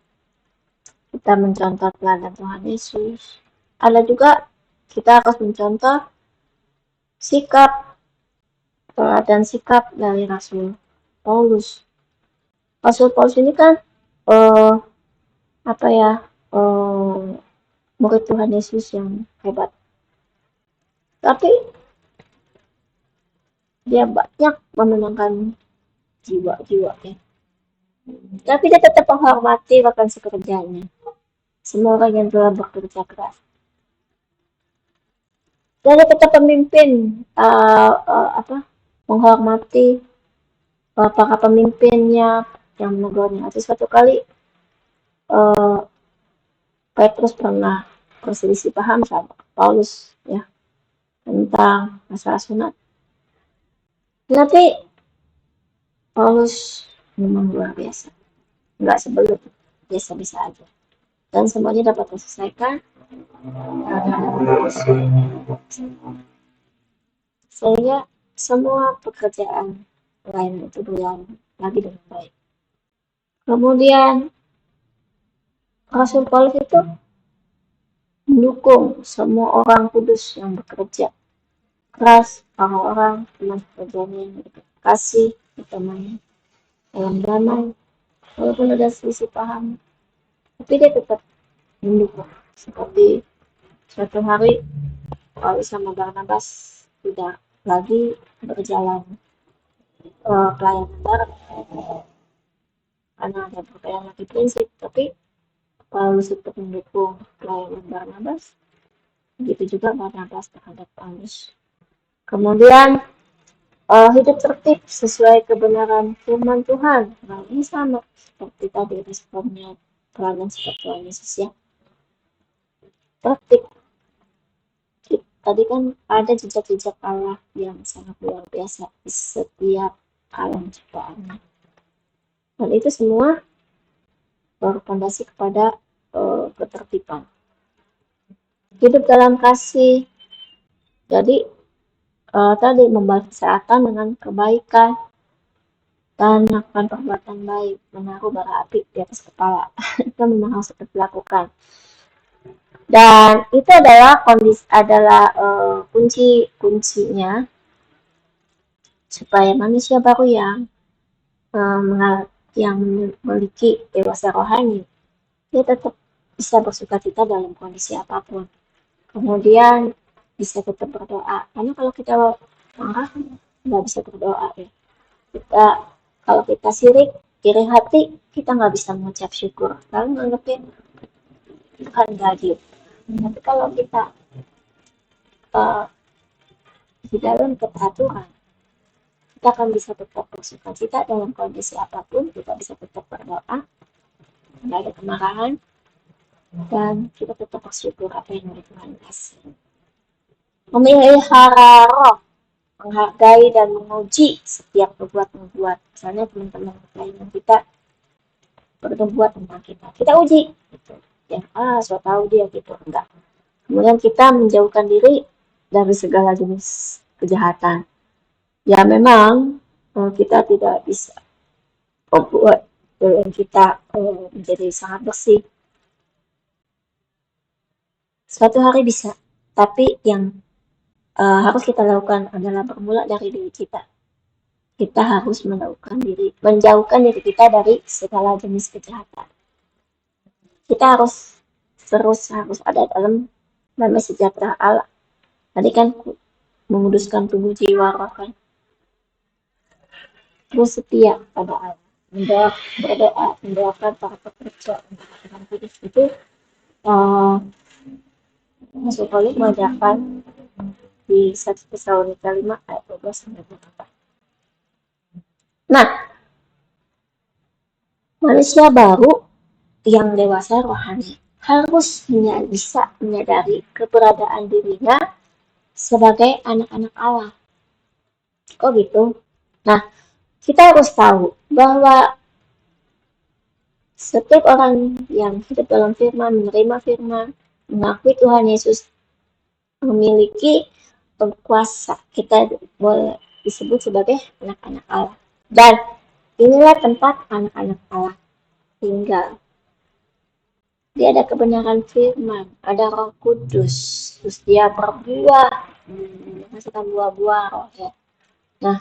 Kita mencontoh teladan Tuhan Yesus. Ada juga kita harus mencontoh sikap dan sikap dari Rasul Paulus. Rasul Paulus ini kan murid Tuhan Yesus yang hebat. Tapi dia banyak memenangkan jiwa-jiwa ya. Tapi dia tetap menghormati rekan sekerjanya. Semua orang yang telah bekerja keras. Dan dia tetap pemimpin menghormati para pemimpinnya yang menegurnya. Atau suatu kali Petrus pernah berselisih paham sama Paulus ya tentang masalah sunat. Tapi Paulus memang luar biasa, nggak sebelum biasa-biasa aja, dan semuanya dapat diselesaikan sehingga semua pekerjaan lain itu berjalan lagi dengan baik. Kemudian Rasul Paulus itu mendukung semua orang kudus yang bekerja keras, orang-orang teman pekerjaannya yang kasih, ditemani dalam damai, walaupun ada selisih paham, tapi dia tetap mendukung. Seperti suatu hari Paulus sama Barnabas tidak lagi berjalan pelayanan bareng karena ada perbedaan lagi prinsip, tapi Paulus tetap mendukung pelayanan Barnabas, begitu juga Barnabas terhadap Paulus. Kemudian hidup tertib sesuai kebenaran firman Tuhan. Nah, ini sama seperti tadi responnya teladan sikap Tuhan Yesus ya. Tertib. Tadi kan ada jejak-jejak Allah yang sangat luar biasa di setiap alam ciptaannya. Dan itu semua berfondasi kepada ketertiban. Hidup dalam kasih. Jadi tadi membalas kesehatan dengan kebaikan dan melakukan perbuatan baik, menaruh bara api di atas kepala. Itu memang harus tetap dilakukan. Dan itu adalah kuncinya supaya manusia baru yang memiliki dewasa rohani, dia tetap bisa bersukacita dalam kondisi apapun. Kemudian bisa tetap berdoa. Karena kalau kita marah nggak bisa berdoa ya. Kalau kita sirik, iri hati, kita nggak bisa mengucap syukur. Lalu nganggepin Tuhan nggak adil. Tapi kalau kita di dalam keteraturan, kita akan bisa tetap bersukacita dalam kondisi apapun. Kita bisa tetap berdoa, nggak ada kemarahan, dan kita tetap bersyukur apa yang Tuhan kasih. Memelihara roh, menghargai dan menguji setiap berbuat. Misalnya teman-teman lain kita berbuat tentang kita uji gitu. Ya, so tahu dia gitu, enggak. Kemudian kita menjauhkan diri dari segala jenis kejahatan. Ya memang kita tidak bisa membuat kita menjadi sangat bersih. Suatu hari bisa, tapi yang harus kita lakukan adalah bermula dari diri kita. Kita harus menjauhkan diri kita dari segala jenis kejahatan. Kita harus ada dalam damai sejahtera Allah. Tadi kan menguduskan tubuh jiwa roh kan. Terus setia pada Allah. Berdoa, mendoakan para pekerja, mendoakan kudus itu Rasul Paulus mengajarkan di 1 Tesalonika 5 ayat 12 sampai 24. Nah, manusia baru yang dewasa rohani harus bisa menyadari keberadaan dirinya sebagai anak-anak Allah. Kok gitu? Nah, kita harus tahu bahwa setiap orang yang hidup dalam firman, menerima firman, mengakui Tuhan Yesus memiliki kuasa. Kita boleh disebut sebagai anak-anak Allah. Dan inilah tempat anak-anak Allah tinggal. Dia ada kebenaran firman, ada Roh Kudus, terus dia berbuah, menghasilkan buah-buah roh ya. Nah,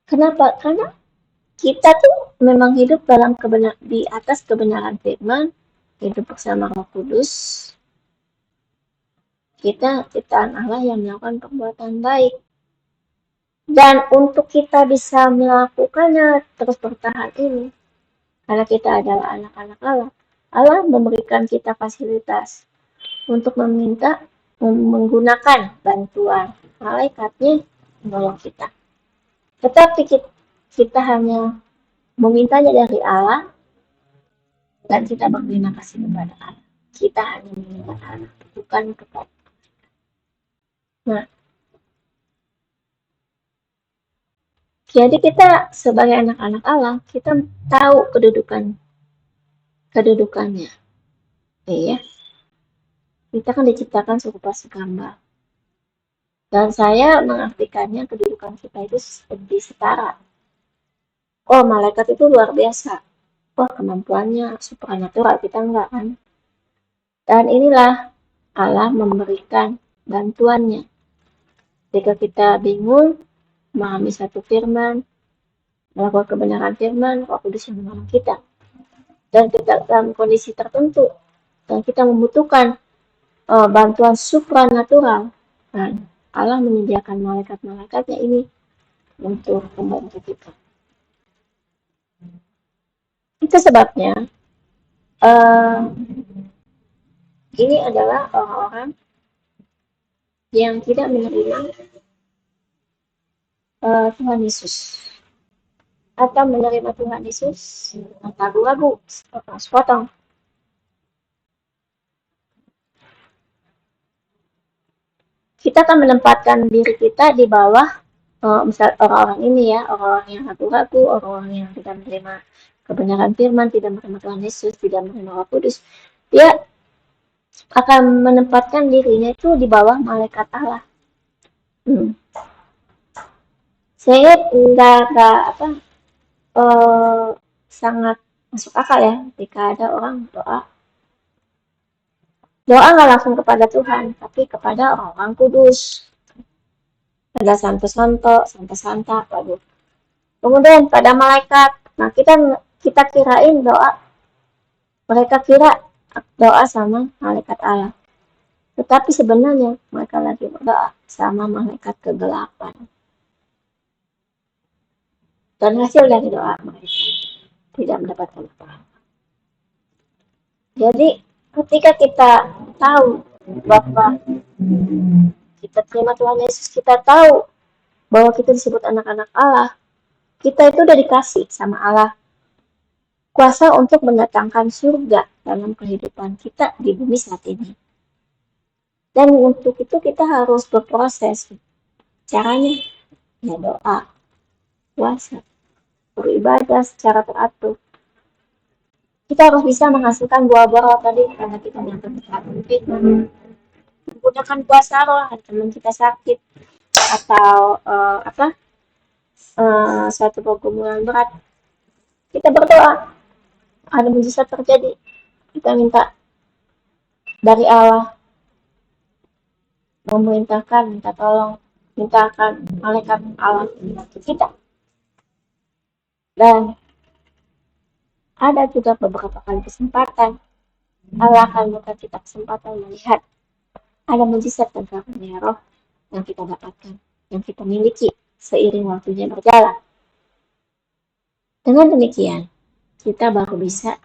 kenapa? Karena kita tuh memang hidup di atas kebenaran firman, hidup bersama Roh Kudus. Kita ciptaan Allah yang melakukan perbuatan baik. Dan untuk kita bisa melakukannya terus bertahan ini, karena kita adalah anak-anak Allah, Allah memberikan kita fasilitas untuk menggunakan bantuan malaikatnya menolong kita. Tetapi kita hanya memintanya dari Allah dan kita berterima kasih kepada Allah. Kita hanya meminta Allah, bukan kepada. Nah, jadi kita sebagai anak-anak Allah, kita tahu kedudukannya. Iya. Kita kan diciptakan serupa segambar. Dan saya mengartikannya kedudukan kita itu seperti setara. Oh, malaikat itu luar biasa. Wah, kemampuannya supernatural, kita enggak kan. Dan inilah Allah memberikan bantuannya. Jika kita bingung memahami satu firman, melakukan kebenaran firman, Roh Kudus yang menolong kita. Dan kita dalam kondisi tertentu, dan kita membutuhkan bantuan supranatural, dan Allah menyediakan malaikat-malaikatnya ini untuk membantu kita. Itu sebabnya ini adalah orang-orang yang tidak menerima Tuhan Yesus atau menerima Tuhan Yesus ragu-ragu, sepotong. Kita akan menempatkan diri kita di bawah misal orang-orang ini ya, orang-orang yang ragu-ragu, orang-orang yang tidak menerima kebenaran firman, tidak menerima Tuhan Yesus, tidak menerima Roh Kudus. Dia akan menempatkan dirinya itu di bawah malaikat Allah. Saya sangat masuk akal ya ketika ada orang doa nggak langsung kepada Tuhan, tapi kepada orang kudus, pada santo-santo, santa-santa, waduh. Kemudian pada malaikat. Nah, kita kirain mereka kira doa sama malaikat Allah. Tetapi sebenarnya mereka lagi berdoa sama malaikat kegelapan. Dan hasil dari doa mereka tidak mendapatkan apa-apa. Jadi ketika kita tahu bahwa kita terima Tuhan Yesus, kita tahu bahwa kita disebut anak-anak Allah, kita itu udah dikasih sama Allah kuasa untuk mendatangkan surga dalam kehidupan kita di bumi saat ini. Dan untuk itu kita harus berproses. Caranya ya doa, puasa, beribadah secara teratur. Kita harus bisa menghasilkan buah-buah tadi karena kita menggunakan puasa roh, teman kita sakit atau suatu pergumulan berat, kita berdoa, ada mujizat terjadi, kita minta dari Allah, memerintahkan, minta tolong, mintakan malaikat Allah membantu kita. Dan ada juga beberapa kali kesempatan Allah akan memberikan kita kesempatan melihat ada mujizat dan karunia roh yang kita dapatkan, yang kita miliki seiring waktunya berjalan. Dengan demikian, kita baru bisa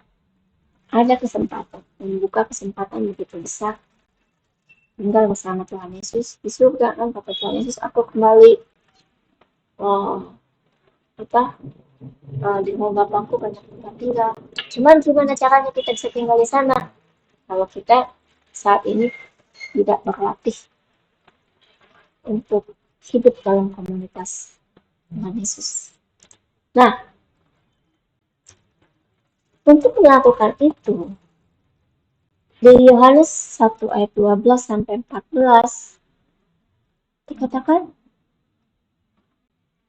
ada kesempatan, membuka kesempatan begitu besar tinggal bersama Tuhan Yesus di surga. Kan kata Tuhan Yesus, aku kembali di rumah Bapakku banyak tempat tinggal. Cuman gimana caranya kita bisa tinggal di sana kalau kita saat ini tidak berlatih untuk hidup dalam komunitas Tuhan Yesus. Nah, untuk melakukan itu, di Yohanes 1 ayat 12 sampai 14 dikatakan,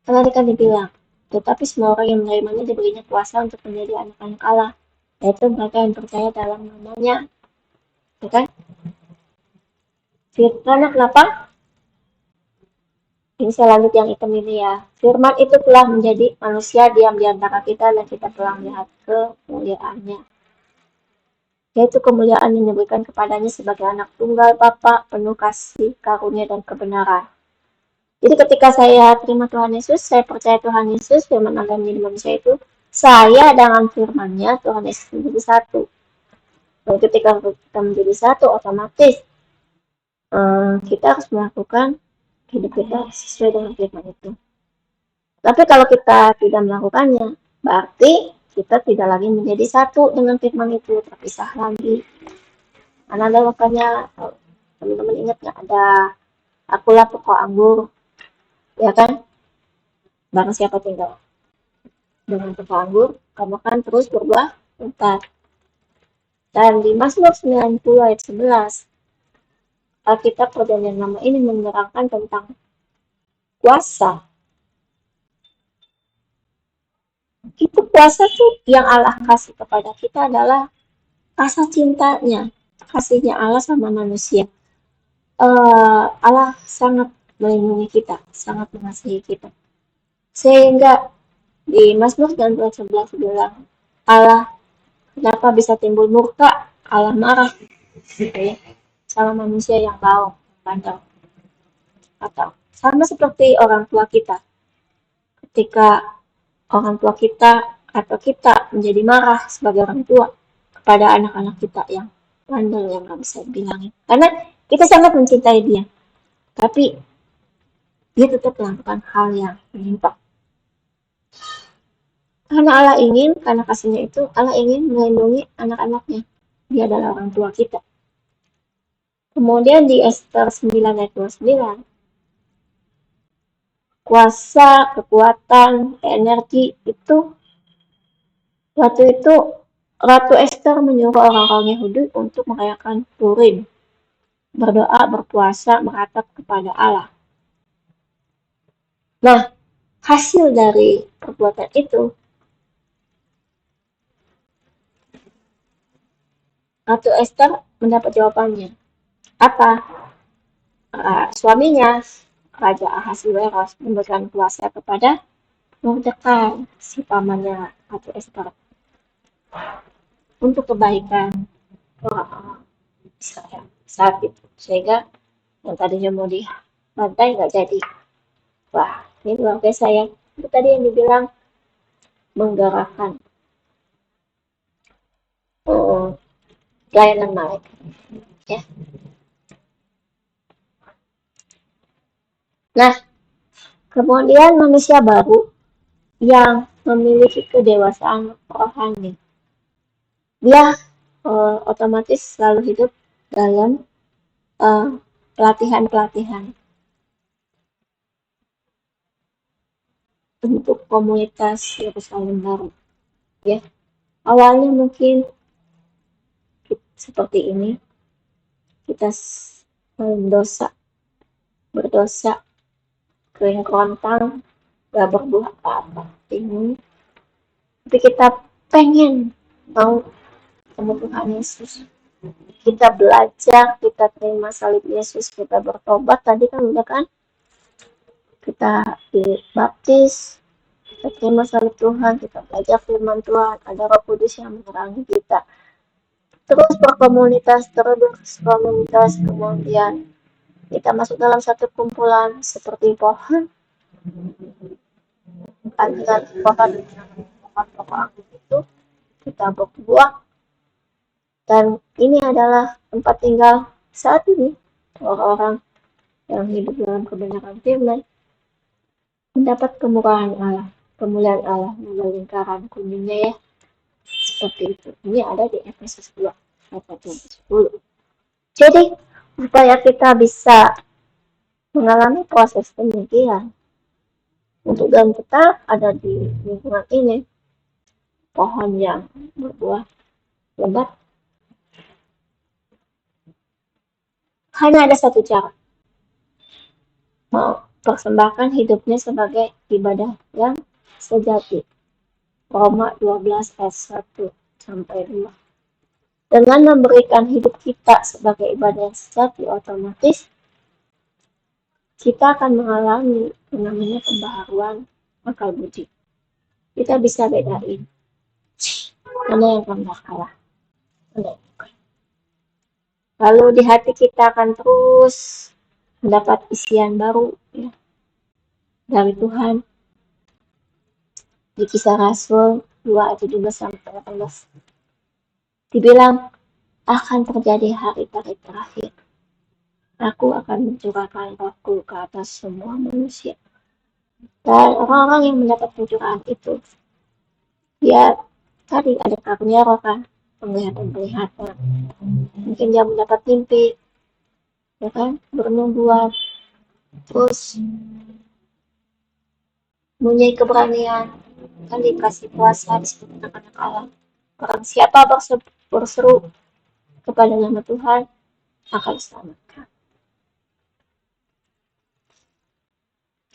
kan dibilang, tetapi semua orang yang menerimanya diberinya kuasa untuk menjadi anak-anak Allah, yaitu mereka yang percaya dalam namanya. Ya kan? Karena kenapa? Ini saya lanjut yang hitam ini ya. Firman itu telah menjadi manusia diam di antara kita dan kita telah melihat kemuliaannya. Yaitu kemuliaan yang diberikan kepadanya sebagai anak tunggal Bapa, penuh kasih, karunia, dan kebenaran. Jadi ketika saya terima Tuhan Yesus, saya percaya Tuhan Yesus, firman Allah menjadi manusia itu, saya dengan firman-Nya Tuhan Yesus menjadi satu. Dan ketika kita menjadi satu, otomatis kita harus melakukan hidup kita sesuai dengan firman itu. Tapi kalau kita tidak melakukannya, berarti kita tidak lagi menjadi satu dengan firman itu, terpisah lagi. Karena ada makanya teman-teman ingat nggak, ada akulah pokok anggur, ya kan? Barang siapa tinggal dengan pokok anggur, kamu kan terus berbuah lebat. Dan di Mazmur 90 ayat 11, Alkitab Perjanjian Lama ini menerangkan tentang kuasa. Itu kuasa tuh yang Allah kasih kepada kita adalah rasa cintanya, kasihnya Allah sama manusia. Allah sangat melindungi kita, sangat mengasihi kita. Sehingga di Mazmur 11 bilang, Allah kenapa bisa timbul murka, Allah marah gitu ya, sama manusia yang bau, bandel. Atau sama seperti orang tua kita, ketika orang tua kita atau kita menjadi marah sebagai orang tua kepada anak-anak kita yang bandel, yang nggak bisa dibilangin, karena kita sangat mencintai dia, tapi dia tetap melakukan hal yang menyimpang. Karena Allah ingin, karena kasihnya itu, Allah ingin melindungi anak-anaknya. Dia adalah orang tua kita. Kemudian di Ester 9 ayat 29, kuasa, kekuatan, energi itu, waktu itu Ratu Ester menyuruh orang-orang Yahudi untuk merayakan Purim, berdoa, berpuasa, meratap kepada Allah. Nah, hasil dari perbuatan itu, Ratu Ester mendapat jawabannya. Apa? Suaminya, Raja Ahasuerus, memberikan kuasa kepada Mordekai, si pamannya Ratu Ester, untuk kebaikan orang-orang Israel saat itu. Sehingga yang tadinya mau dibantai nggak jadi. Wah, ini luar biasa ya. Itu tadi yang dibilang menggerakkan pelayanan malaikat. Ya. Nah, kemudian manusia baru yang memiliki kedewasaan rohani, dia otomatis selalu hidup dalam pelatihan-pelatihan untuk komunitas Yerusalem baru. Ya, awalnya mungkin seperti ini, kita berdosa, kering kerontang, gak berbuah apa-apa, bingung. Tapi kita pengen mau ketemu Tuhan Yesus, kita belajar, kita terima salib Yesus, kita bertobat tadi kan udah kan, kita dibaptis, kita terima salib Tuhan, kita belajar firman Tuhan, ada Roh Kudus yang menerangi kita, terus berkomunitas, kemudian kita masuk dalam satu kumpulan seperti pohon, aliran pohon itu kita berbuah, dan ini adalah tempat tinggal saat ini orang-orang yang hidup dalam kebenaran firman, mendapat kemurahan Allah, kemuliaan Allah melalui lingkaran kuningnya ya, seperti itu. Ini ada di Efesus 2 ayat 10. Jadi supaya kita bisa mengalami proses demikian, untuk dan tetap ada di lingkungan ini, pohon yang berbuah lebat, hanya ada satu cara, mau persembahkan hidupnya sebagai ibadah yang sejati. Roma 12 ayat 1 sampai 2. Dengan memberikan hidup kita sebagai ibadah yang sejati, otomatis kita akan mengalami namanya pembaharuan akal budi. Kita bisa bedain mana yang rendah Allah, mana yang bukan. Lalu di hati kita akan terus mendapat isian baru ya, dari Tuhan. Di Kisah Rasul 2 ayat 17 sampai 18 dibilang akan terjadi hari-hari terakhir. Aku akan mencurahkan rohku ke atas semua manusia. Dan orang-orang yang mendapat pencurahan itu, ya tadi ada karunia roh kan, penglihatan-penglihatan. Mungkin dia mendapat mimpi, ya kan, bernubuat, terus mempunyai keberanian, kan dikasih kuasa disebut anak-anak Allah. Orang siapa berseru kepada nama Tuhan akan diselamatkan.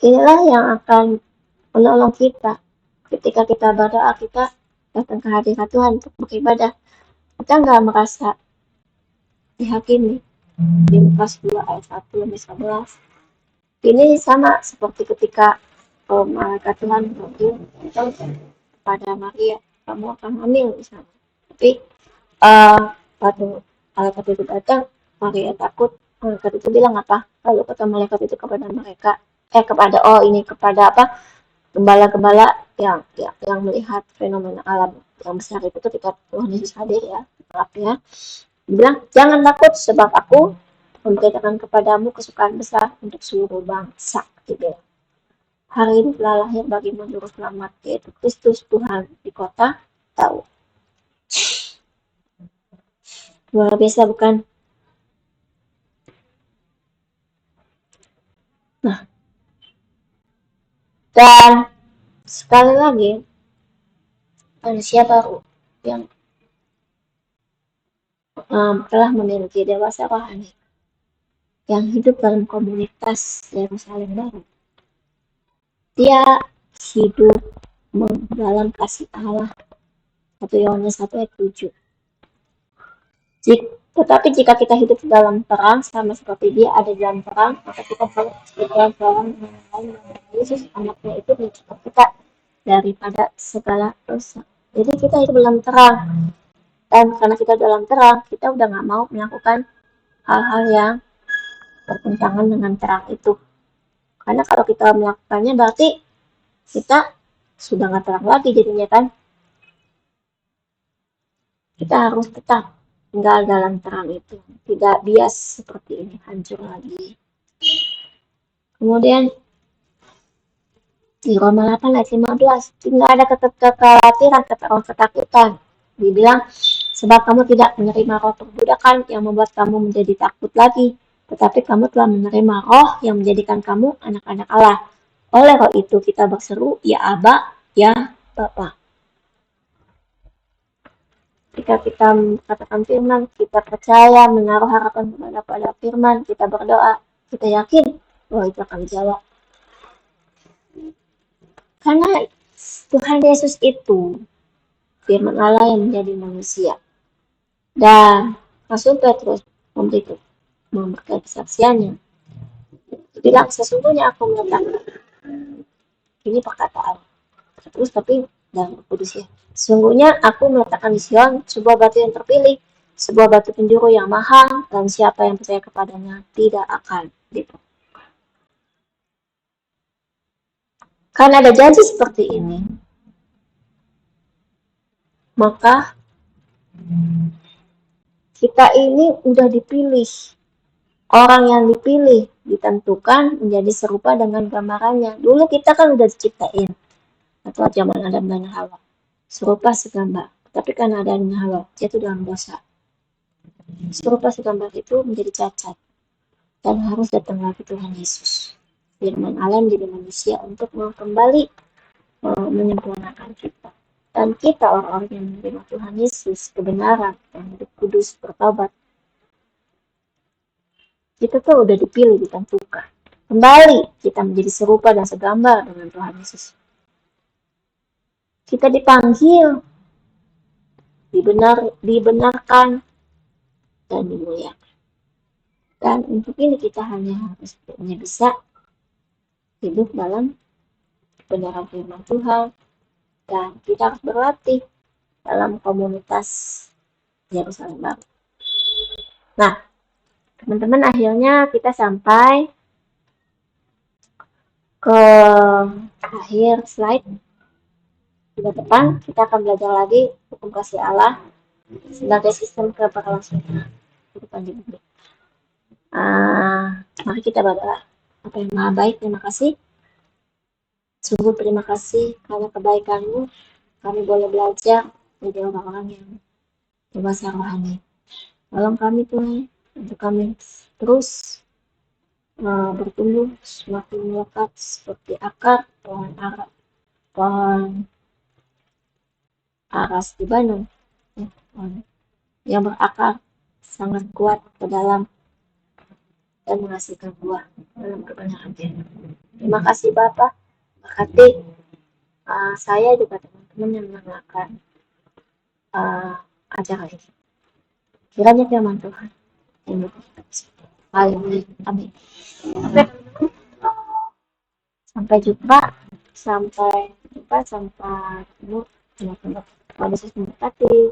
Inilah yang akan menolong kita ketika kita berdoa, kita datang ke hadirat Tuhan untuk beribadah. Kita nggak merasa dihakimi. Di Lukas 2 ayat 1 sampai 11. Ini sama seperti ketika malaikat Tuhan berkata kepada Maria, kamu akan hamil misalnya. Tapi waktu malaikat itu datang, Maria takut. Malaikat itu bilang apa? Lalu kata malaikat itu kepada mereka, kepada gembala-gembala yang melihat fenomena alam yang besar itu ketika Tuhan Yesus hadir ya, maaf ya. Dia bilang, jangan takut sebab aku memberitakan kepadamu kesukaan besar untuk seluruh bangsa. Gitu. Hari ini telah lahir bagimu juru selamat, yaitu Kristus Tuhan di kota Daud. Luar biasa bukan? Nah, dan sekali lagi manusia baru yang telah memiliki dewasa rohani, yang hidup dalam komunitas Yerusalem baru, dia hidup dalam kasih Allah. 1 Yohanes 1 ayat 7. Tetapi jika kita hidup dalam terang sama seperti dia ada dalam terang, maka kita harus dalam terang mengenai Yesus anaknya itu mencegah kita daripada segala dosa. Jadi kita hidup dalam terang, dan karena kita dalam terang, kita udah nggak mau melakukan hal-hal yang bertentangan dengan terang itu. Karena kalau kita melakukannya berarti kita sudah nggak terang lagi jadinya kan. Kita harus tetap tinggal dalam terang itu, tidak bias seperti ini, hancur lagi. Kemudian di Roma 8 ayat 15, tidak ada kekhawatiran, ketakutan. Dibilang, sebab kamu tidak menerima roh perbudakan yang membuat kamu menjadi takut lagi, tetapi kamu telah menerima roh yang menjadikan kamu anak-anak Allah. Oleh roh itu kita berseru, ya Aba, ya Bapa. Jika kita katakan firman, kita percaya, menaruh harapan pada firman, kita berdoa, kita yakin bahwa itu akan dijawab. Karena Tuhan Yesus itu firman Allah yang menjadi manusia. Dan Rasul Petrus memberikan kesaksiannya. Bilang, sesungguhnya aku mengatakan, ini perkataan terus tapi dalam kudus ya. Sesungguhnya aku meletakkan di Sion sebuah batu yang terpilih, sebuah batu penjuru yang mahal, dan siapa yang percaya kepadanya tidak akan ditipu. Karena ada janji seperti ini, maka kita ini udah dipilih. Orang yang dipilih ditentukan menjadi serupa dengan gambarannya. Dulu kita kan udah diciptain, atau zaman Adam dan Hawa, serupa segambar. Tapi karena adanya Hawa, jatuh dalam dosa. Serupa segambar itu menjadi cacat dan harus datang lagi Tuhan Yesus, firman Allah menjadi manusia untuk kembali menyempurnakan kita. Dan kita orang-orang yang menerima Tuhan Yesus, kebenaran dan hidup kudus, bertobat, kita tuh udah dipilih, ditentukan. Kembali kita menjadi serupa dan segambar dengan Tuhan Yesus. Kita dipanggil, dibenarkan, dan dimuliakan. Dan untuk ini kita hanya bisa hidup dalam kebenaran firman Tuhan, dan kita harus berlatih dalam komunitas Yerusalem Baru. Nah, teman-teman, akhirnya kita sampai ke akhir slide. Di depan kita akan belajar lagi hukum kasih Allah sebagai sistem keberlangsungan kehidupan di bumi. Mari kita berdoa. Apa yang maha baik, terima kasih. Sungguh terima kasih karena kebaikan-Mu kami boleh belajar menjadi orang-orang yang dewasa rohani. Tolong kami Tuhan, untuk kami terus bertumbuh semakin melekat seperti akar pohon aras di Bandung yang berakar sangat kuat ke dalam dan menghasilkan buah dalam kebenaran. Terima kasih Bapak, berkati saya juga teman-teman yang mendengarkan acara ini. Kiranya firman Tuhan yang Haleluya. Amin. Sampai jumpa. Sampai ketemu. Tuhan Yesus memberkati.